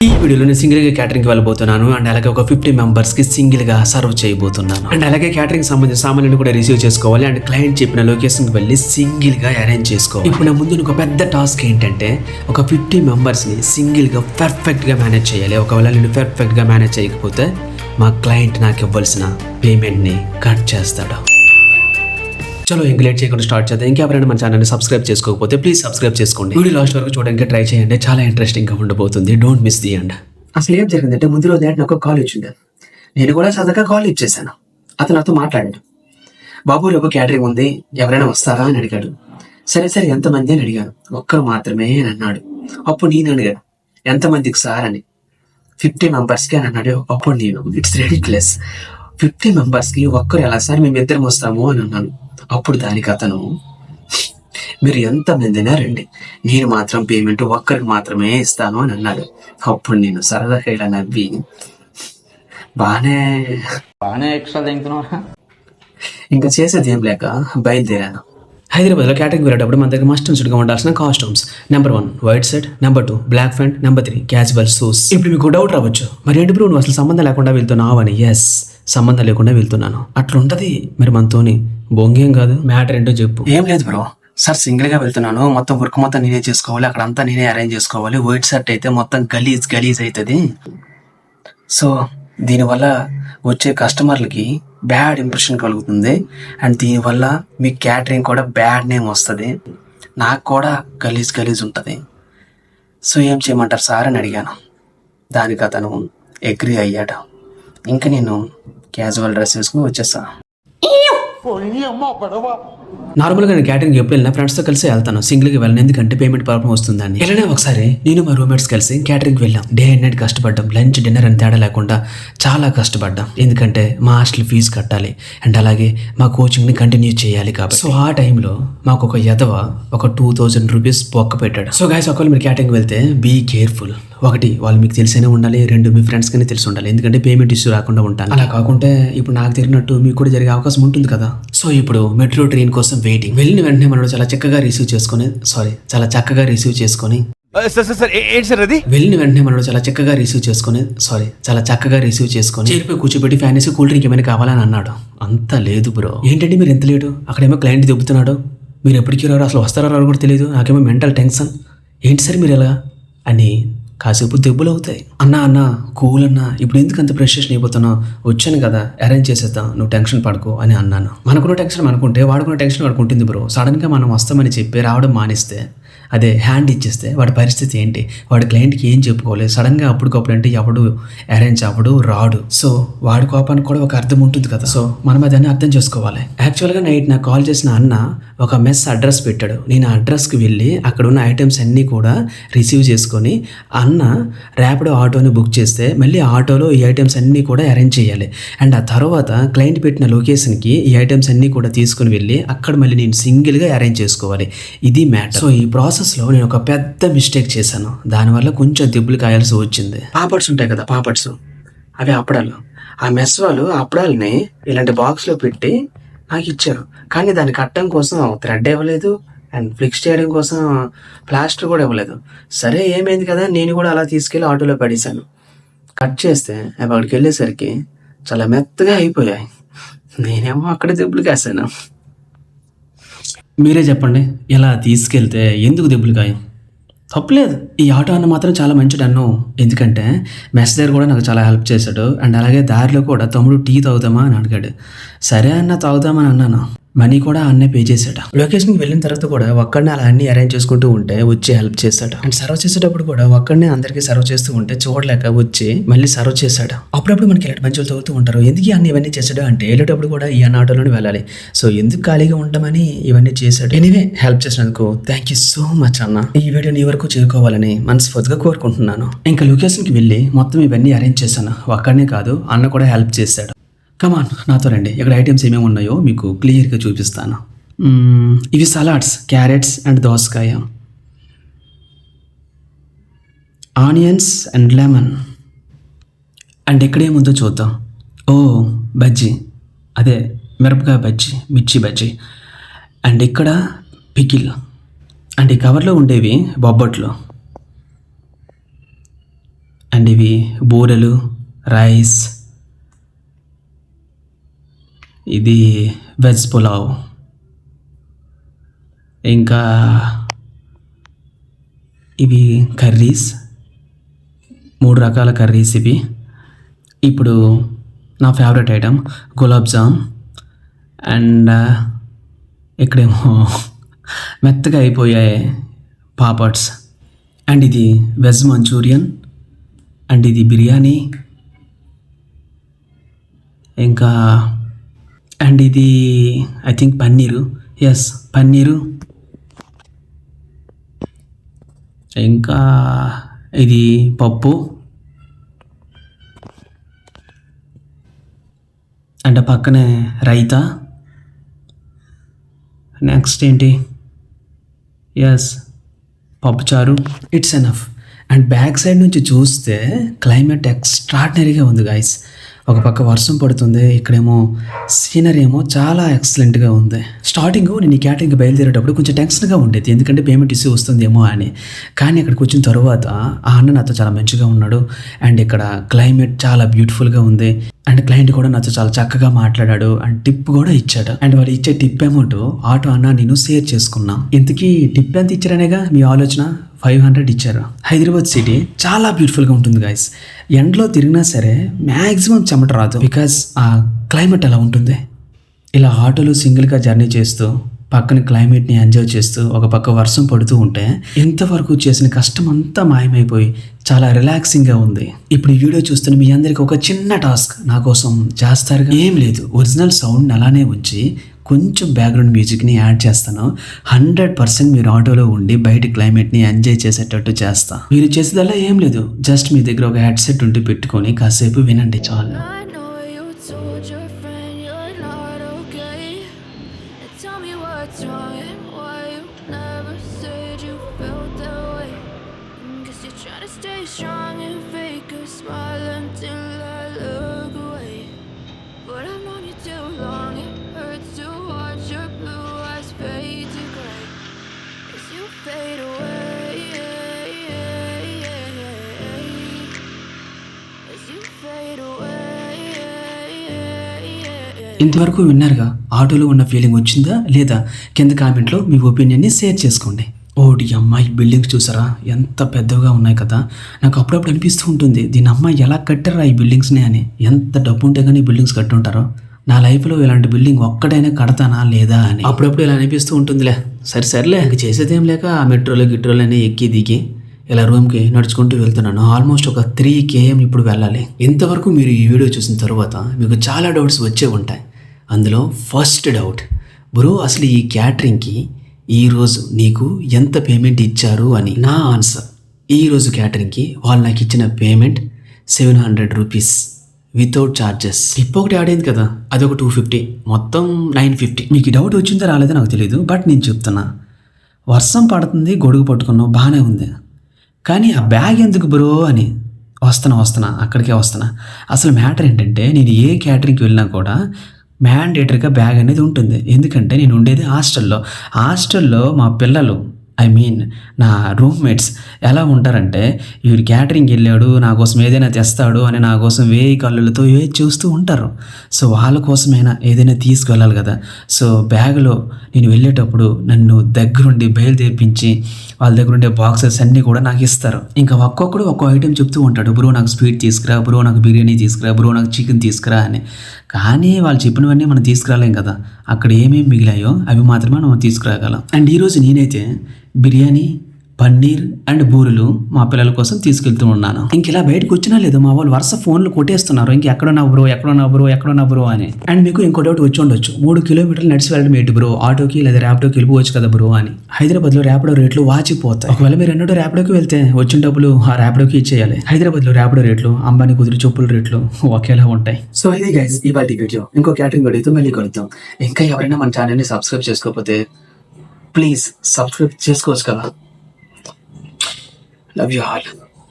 ఈ వీడియోలో నేను సింగిల్గా క్యాటరింగ్కి వెళ్ళబోతున్నాను అండ్ అలాగే ఒక 50 మెంబర్స్కి సింగిల్గా సర్వ్ చేయబోతున్నాను అండ్ అలాగే క్యాటరింగ్ సంబంధించిన సామాన్లను కూడా రిసీవ్ చేసుకోవాలి అండ్ క్లయింట్ చెప్పిన లొకేషన్కి వెళ్ళి సింగిల్గా అరేంజ్ చేసుకోవాలి. ఇప్పుడు నా ముందు ఒక పెద్ద టాస్క్ ఏంటంటే ఒక 50 మెంబర్స్ని సింగిల్గా పర్ఫెక్ట్గా మేనేజ్ చేయాలి. ఒకవేళ నేను పర్ఫెక్ట్గా మేనేజ్ చేయకపోతే మా క్లయింట్ నాకు ఇవ్వాల్సిన పేమెంట్ని కట్ చేస్తాడు. చలో ఇంక లేట్ చేయకుండా స్టార్ట్ చేద్దాం. ఇంకెవరైనా మన ఛానల్ని సబ్స్క్రైబ్ చేసుకోకపోతే ప్లీజ్ సబ్స్క్రైబ్ చేసుకోండి. వీడియో లాస్ట్ వరకు చూడడానికి ట్రై చేయండి, చాలా ఇంట్రెస్టింగ్గా ఉండబోతుంది. Don't miss the end. అసలు ఏం జరిగిందంటే ముందు రోజు నాకు ఒక కాల్ ఇచ్చింది. నేను కూడా సరదాగా కాల్ ఇచ్చేసాను. అతను నాతో మాట్లాడాడు. బాబు రేపు క్యాటరింగ్ ఉంది, ఎవరైనా వస్తారా అని అడిగాడు. సరే సరే ఎంతమంది అని అడిగాను. ఒక్కరు మాత్రమే అని అన్నాడు. అప్పుడు నేను అడిగాను ఎంతమందికి సార్ అని. 50 మెంబర్స్కి అని అన్నాడు. అప్పుడు నేను ఇట్స్ రెడిక్యులస్, 50 మెంబర్స్కి ఒక్కరు ఎలా సార్, మేము ఇద్దరం వస్తాము అని అన్నాను. అప్పుడు దానికి అతను మీరు ఎంతమందినా రండి, నేను మాత్రం పేమెంట్ ఒక్కరికి మాత్రమే ఇస్తాను అని అన్నాడు. అప్పుడు నేను సరదాగా ఇలా నవ్వి బానే ఎక్స్ట్రా తింటున్నా ఇంకా చేసేది ఏం లేక బయలుదేరాను. హైదరాబాద్లో క్యాటరింగ్ వెళ్ళేటప్పుడు మన దగ్గర మస్ట్ గా ఉండాల్సిన costumes: number 1 white shirt, number 2 black pant, number 3 casual shoes. ఇప్పుడు మీకు డౌట్ రావచ్చు, మరి ఏంటి బ్రో నువ్వు అసలు సంబంధం లేకుండా వెళ్తున్నావు అని. ఎస్, సంబంధం లేకుండా వెళ్తున్నాను. అట్లుంటది మరి మనతోని. బొంగేం కాదు, మ్యాటర్ ఏంటో చెప్పు. ఏం లేదు బ్రో, సార్ సింగిల్ గా వెళ్తున్నాను. మొత్తం వర్క్ మొత్తం నేనే చేసుకోవాలి, అక్కడ అంతా నేనే అరేంజ్ చేసుకోవాలి. వైట్ షర్ట్ అయితే మొత్తం గలీజ్ అవుతుంది. సో దీనివల్ల వచ్చే కస్టమర్లకి బ్యాడ్ ఇంప్రెషన్ కలుగుతుంది అండ్ దీనివల్ల మీ క్యాటరింగ్ కూడా బ్యాడ్ నేమ్ వస్తుంది, నాకు కూడా గలీజ్ ఉంటుంది. సో ఏం చేయమంటారు సార్ అని అడిగాను. దానికి అతను అగ్రీ అయ్యాడు. ఇంకా నేను క్యాజువల్ డ్రెస్ వేసుకుని వచ్చేసా. నార్మల్గా నేను క్యాటరింగ్ ఎప్పుడు వెళ్ళినా ఫ్రెండ్స్తో కలిసి వెళ్తాను, సింగిల్గా వెళ్ళను. ఎందుకంటే పేమెంట్ ప్రాబ్లం వస్తుందని. వెళ్ళినా ఒకసారి నేను మా రూమ్మేట్స్ కలిసి క్యాటరింగ్కి వెళ్ళాం. డే అండ్ నైట్ కష్టపడ్డాం, లంచ్ డిన్నర్ అని తేడా లేకుండా చాలా కష్టపడ్డాం. ఎందుకంటే మా హాస్టల్ ఫీజు కట్టాలి అండ్ అలాగే మా కోచింగ్ని కంటిన్యూ చేయాలి కాబట్టి. సో ఆ టైంలో మాకు ఒక యదవ ఒక 2000 రూపీస్ పొక్క పెట్టాడు. సో గైస్, ఒకవేళ మీరు క్యాటరింగ్ వెళ్తే బీ కేర్ఫుల్. 1 వాళ్ళు మీకు తెలిసేనే ఉండాలి, 2 మీ ఫ్రెండ్స్ కానీ తెలిసి ఉండాలి, ఎందుకంటే పేమెంట్ ఇష్యూ రాకుండా ఉంటాను. అలా కాకుంటే ఇప్పుడు నాకు జరిగినట్టు మీకు కూడా జరిగే అవకాశం ఉంటుంది కదా. సో ఇప్పుడు మెట్రో ట్రైన్ కోసం వెయిటింగ్. వెళ్ళిన వెంటనే మనం చాలా చక్కగా రిసీవ్ చేసుకొని వెళ్ళిన వెంటనే మనం చాలా చక్కగా రిసీవ్ చేసుకొని చేరిపోయి కూర్చోబెట్టి ఫ్యాన్ వేసి కూల్ డ్రింక్ ఏమైనా కావాలని అన్నాడు. అంత లేదు బ్రో. ఏంటంటే మీరు ఎంత లేటు, అక్కడేమో క్లయింట్ దెబ్బతున్నాడు, మీరు ఎప్పటికీ రారు, అసలు వస్తారో రారు కూడా తెలియదు, నాకేమో మెంటల్ టెన్షన్. ఏంటి సార్ మీరు ఎలా అని కాసేపు దెబ్బలు అవుతాయి. అన్నా కూల్ అన్నా, ఇప్పుడు ఎందుకు అంత ప్రెషర్ అయిపోతున్నావు, వచ్చాను కదా అరేంజ్ చేసేద్దాం, నువ్వు టెన్షన్ పడుకో అని అన్నాను. మనకున్న టెన్షన్ మనకుంటే వాడుకున్న టెన్షన్ వాడుకుంటుంది బ్రో. సడన్గా మనం వస్తామని చెప్పి రావడం మానేస్తే, అదే హ్యాండ్ ఇచ్చేస్తే వాడి పరిస్థితి ఏంటి, వాడి క్లయింట్కి ఏం చెప్పుకోవాలి. సడన్గా అప్పటికప్పుడు అంటే ఎవడు అరేంజ్ అవ్వడు, రాడు. సో వాడి కోపానికి కూడా ఒక అర్థం ఉంటుంది కదా. సో మనం అదాన్ని అర్థం చేసుకోవాలి. యాక్చువల్గా నైట్ నాకు కాల్ చేసిన అన్న ఒక మెస్ అడ్రస్ పెట్టాడు. నేను ఆ అడ్రస్కి వెళ్ళి అక్కడ ఉన్న ఐటమ్స్ అన్నీ కూడా రిసీవ్ చేసుకొని అన్న ర్యాపిడో ఆటోని బుక్ చేస్తే మళ్ళీ ఆటోలో ఈ ఐటమ్స్ అన్నీ కూడా అరేంజ్ చేయాలి. అండ్ ఆ తర్వాత క్లయింట్ పెట్టిన లొకేషన్కి ఈ ఐటమ్స్ అన్నీ కూడా తీసుకుని వెళ్ళి అక్కడ మళ్ళీ నేను సింగిల్గా అరేంజ్ చేసుకోవాలి. ఇది మ్యాటర్. సో ఈ ప్రాసెస్లో నేను ఒక పెద్ద మిస్టేక్ చేశాను. దానివల్ల కొంచెం దెబ్బలు కాయాల్సి వచ్చింది. పాపడ్స్ ఉంటాయి కదా, పాపడ్స్, అవి అప్పడాలు. ఆ మెస్ వాళ్ళు అప్పడాలని ఇలాంటి బాక్స్లో పెట్టి నాకు ఇచ్చారు. కానీ దాన్ని కట్టడం కోసం థ్రెడ్ ఇవ్వలేదు అండ్ ఫ్లిక్స్ చేయడం కోసం ప్లాస్టర్ కూడా ఇవ్వలేదు. సరే ఏమైంది కదా, నేను కూడా అలా తీసుకెళ్ళి ఆటోలో పడేశాను. కట్ చేస్తే అవి అక్కడికి వెళ్ళేసరికి చాలా మెత్తగా అయిపోయాయి. నేనేమో అక్కడే దెబ్బలు కాసాను. మీరే చెప్పండి, ఇలా తీసుకెళ్తే ఎందుకు దెబ్బలు కాయం? తప్పలేదు. ఈ ఆటో అన్న మాత్రం చాలా మంచిడు అన్ను, ఎందుకంటే మెస్ దగ్గర కూడా నాకు చాలా హెల్ప్ చేశాడు. అండ్ అలాగే దారిలో కూడా తమ్ముడు టీ తాగుదామా అని అడిగాడు. సరే అన్న తాగుదామని అన్నాను. మనీ కూడా అన్నే పే చేశాడు. లొకేషన్కి వెళ్ళిన తర్వాత కూడా ఒక్కడనే అలా అన్ని అరేంజ్ చేసుకుంటూ ఉంటే వచ్చి హెల్ప్ చేశాడు. అండ్ సర్వ్ చేసేటప్పుడు కూడా ఒక్కడనే అందరికీ సర్వ్ చేస్తూ ఉంటే చూడలేక వచ్చి మళ్ళీ సర్వ్ చేశాడు. అప్పుడప్పుడు మనకి ఇలాంటి మంచి వాళ్ళు తగ్గుతూ ఉంటారు. ఎందుకు అన్ని ఇవన్నీ చేశాడు అంటే వెళ్ళేటప్పుడు కూడా ఈ అన్న ఆటోలోనే వెళ్ళాలి. సో ఎందుకు ఖాళీగా ఉండమని ఇవన్నీ చేశాడు. ఎనీవే, హెల్ప్ చేసినందుకు థ్యాంక్ యూ సో మచ్ అన్న. ఈ వీడియోని వరకు చేరుకోవాలని మనస్ఫూర్తిగా కోరుకుంటున్నాను. ఇంకా లొకేషన్కి వెళ్ళి మొత్తం ఇవన్నీ అరేంజ్ చేశాను. ఒక్కడనే కాదు, అన్న కూడా హెల్ప్ చేశాడు. కమాన్ నాతో రండి, ఇక్కడ ఐటమ్స్ ఏమేమి ఉన్నాయో మీకు క్లియర్గా చూపిస్తాను. ఇవి సలాడ్స్, క్యారెట్స్ అండ్ దోసకాయ, ఆనియన్స్ అండ్ లెమన్. అండ్ ఎక్కడేముందో చూద్దాం. ఓ బజ్జీ, అదే మిరపకాయ బజ్జీ, మిర్చి బజ్జీ. అండ్ ఇక్కడ పికిల్. అండ్ ఈ కవర్లో ఉండేవి బొబ్బట్లు. అండ్ ఇవి బూరెలు, రైస్, ఇది వెజ్ పులావ్, ఇంకా ఇవి కర్రీస్, 3 రకాల కర్రీస్ ఇవి. ఇప్పుడు నా favourite item gulab jam. And ఇక్కడేమో మెత్తగా అయిపోయాయి పాపడ్స్. అండ్ ఇది వెజ్ మంచూరియన్. అండ్ ఇది బిర్యానీ. ఇంకా అండ్ ఇది I think paneer. Yes, paneer. ఇంకా ఇది పప్పు. అండ్ పక్కనే రైతా. నెక్స్ట్ ఏంటి? ఎస్, పప్పుచారు. It's enough. And back side నుంచి చూస్తే క్లైమేట్ ఎక్స్ట్రాడినరీగా ఉంది గాయస్. ఒక పక్క వర్షం పడుతుంది, ఇక్కడేమో సీనరీ ఏమో చాలా ఎక్సలెంట్గా ఉంది. స్టార్టింగ్ నేను ఈ క్యాటరింగ్కి బయలుదేరేటప్పుడు కొంచెం టెన్షన్గా ఉండేది, ఎందుకంటే పేమెంట్ ఇష్యూ వస్తుందేమో అని. కానీ అక్కడికి వచ్చిన తర్వాత ఆ అన్న నాతో చాలా మంచిగా ఉన్నాడు. అండ్ ఇక్కడ క్లైమేట్ చాలా బ్యూటిఫుల్గా ఉంది. అండ్ క్లయింట్ కూడా నాతో చాలా చక్కగా మాట్లాడాడు. అండ్ టిప్ కూడా ఇచ్చాడు. అండ్ వాడు ఇచ్చే టిప్ అమౌంట్ ఆటో అన్న నేను షేర్ చేసుకున్నాం. ఇంతకీ టిప్ ఎంత ఇచ్చారనేగా మీ ఆలోచన? 500 ఇచ్చారు. హైదరాబాద్ సిటీ చాలా బ్యూటిఫుల్గా ఉంటుంది గాయస్. ఎండలో తిరిగినా సరే మ్యాక్సిమం చెమట రాదు, బికాజ్ ఆ క్లైమేట్ అలా ఉంటుంది. ఇలా ఆటోలో సింగిల్గా జర్నీ చేస్తూ పక్కన క్లైమేట్ని ఎంజాయ్ చేస్తూ ఒక పక్క వర్షం పడుతూ ఉంటే ఇంతవరకు చేసిన కష్టం అంతా మాయమైపోయి చాలా రిలాక్సింగ్గా ఉంది. ఇప్పుడు ఈ వీడియో చూస్తున్న మీ అందరికీ ఒక చిన్న టాస్క్ నా కోసం చేస్తారుగా. ఏం లేదు, ఒరిజినల్ సౌండ్ అలానే ఉంచి కొంచెం బ్యాక్గ్రౌండ్ మ్యూజిక్ని యాడ్ చేస్తాను. 100% మీరు ఆటోలో ఉండి బయట క్లైమేట్ని ఎంజాయ్ చేసేటట్టు చేస్తా. మీరు చేసేదల్లా ఏం లేదు, జస్ట్ మీ దగ్గర ఒక హెడ్సెట్ ఉండి పెట్టుకొని కాసేపు వినండి చాలు. ఇంతవరకు విన్నారుగా, ఆటోలో ఉన్న ఫీలింగ్ వచ్చిందా లేదా? కింద కామెంట్లో మీ ఒపీనియన్ని షేర్ చేసుకోండి. ఓడి అమ్మాయి బిల్డింగ్స్ చూసారా ఎంత పెద్దగా ఉన్నాయి కదా. నాకు అప్పుడప్పుడు అనిపిస్తూ ఉంటుంది, దీని అమ్మాయి ఎలా కట్టారా ఈ బిల్డింగ్స్ని అని. ఎంత డబ్బు ఉంటే కానీ బిల్డింగ్స్ కట్టుంటారో. నా లైఫ్లో ఇలాంటి బిల్డింగ్ ఒక్కడైనా కడతానా లేదా అని అప్పుడప్పుడు ఇలా అనిపిస్తూ ఉంటుందిలే. సరేలే, ఇంక చేసేదేం లేక ఆ గిట్రోలు అని ఎక్కి దిగి ఇలా రూమ్కి నడుచుకుంటూ వెళ్తున్నాను. ఆల్మోస్ట్ ఒక 3 km ఇప్పుడు వెళ్ళాలి. ఇంతవరకు మీరు ఈ వీడియో చూసిన తర్వాత మీకు చాలా డౌట్స్ వచ్చే ఉంటాయి. అందులో ఫస్ట్ డౌట్, బ్రో అసలు ఈ క్యాటరింగ్కి ఈరోజు నీకు ఎంత పేమెంట్ ఇచ్చారు అని. నా ఆన్సర్, ఈరోజు క్యాటరింగ్కి వాళ్ళు నాకు ఇచ్చిన payment 700 rupees without charges. Tip ఒకటి యాడ్ అయింది కదా, అదొక 250, మొత్తం 950. మీకు డౌట్ వచ్చిందో రాలేదో నాకు తెలియదు, బట్ నేను చెప్తున్నా. వర్షం పడుతుంది, గొడుగు పట్టుకున్నావు, బాగానే ఉంది. కానీ ఆ బ్యాగ్ ఎందుకు బ్రో అని వస్తున్నా అక్కడికే వస్తున్నా. అసలు మ్యాటర్ ఏంటంటే, నేను ఏ క్యాటరింగ్కి వెళ్ళినా కూడా మ్యాండేటరీగా బ్యాగ్ అనేది ఉంటుంది. ఎందుకంటే నేను ఉండేది హాస్టల్లో మా పిల్లలు, ఐ మీన్ నా రూమ్మేట్స్ ఎలా ఉంటారంటే, వీడు క్యాటరింగ్ వెళ్ళాడు నా కోసం ఏదైనా తెస్తాడు అని నా కోసం వేయి కళ్ళులతో చూస్తూ ఉంటారు. సో వాళ్ళ కోసమైనా ఏదైనా తీసుకువెళ్ళాలి కదా. సో బ్యాగ్లో నేను వెళ్ళేటప్పుడు నన్ను దగ్గరుండి బయలుదేర్పించి వాళ్ళ దగ్గర ఉండే బాక్సెస్ అన్నీ కూడా నాకు ఇస్తారు. ఇంకా ఒక్కొక్కడు ఒక్కో ఐటెం చెప్తూ ఉంటాడు, బ్రో నాకు స్వీట్ తీసుకురా, బ్రో నాకు బిర్యానీ తీసుకురా, బ్రో నాకు చికెన్ తీసుకురా అని. కానీ వాళ్ళు చెప్పినవన్నీ మనం తీసుకురాలేం కదా. అక్కడ ఏమేమి మిగిలాయో అవి మాత్రమే మనం తీసుకురాగలం. అండ్ ఈరోజు నేనైతే బిర్యానీ, పన్నీర్ అండ్ బూరెలు మా పిల్లల కోసం తీసుకెళ్తూ ఉన్నాను. ఇంక ఇలా బయటకు వచ్చినా లేదు, మా వాళ్ళు వరుస ఫోన్లు కొట్టేస్తున్నారు, ఎక్కడున్నా బ్రో అని. అండ్ మీకు ఇంకో డౌట్ వచ్చి ఉండొచ్చు, 3 కిలోమీటర్లు నడిచి వెళ్ళడం ఏంటి బ్రో, ఆటోకి లేదా ర్యాపిడోకి వెళ్ళిపోవచ్చు కదా బ్రో అని. హైదరాబాద్లో ర్యాపిడో రేట్లు వాచిపోతాయి. ఒకవేళ మీరు ఎన్నడో ర్యాపిడోకి వెళ్తే వచ్చిన డబ్బులు ఆ ర్యాపిడోకి ఇచ్చేయాలి. హైదరాబాద్లో ర్యాపిడో రేట్లు, అంబానీ కుదిరి చెప్పుల రేట్లు ఒకేలా ఉంటాయి. సో ఇది గైస్ ఇవాల్టి వీడియో. ఇంకో క్యాటరింగ్ వీడియోతో మళ్ళీ కలుద్దాం. ఇంకా ఎవరైనా మన ఛానల్ని సబ్స్క్రైబ్ చేసుకోకపోతే ప్లీజ్ సబ్స్క్రైబ్ చేసుకోవచ్చు కదా. Love you all.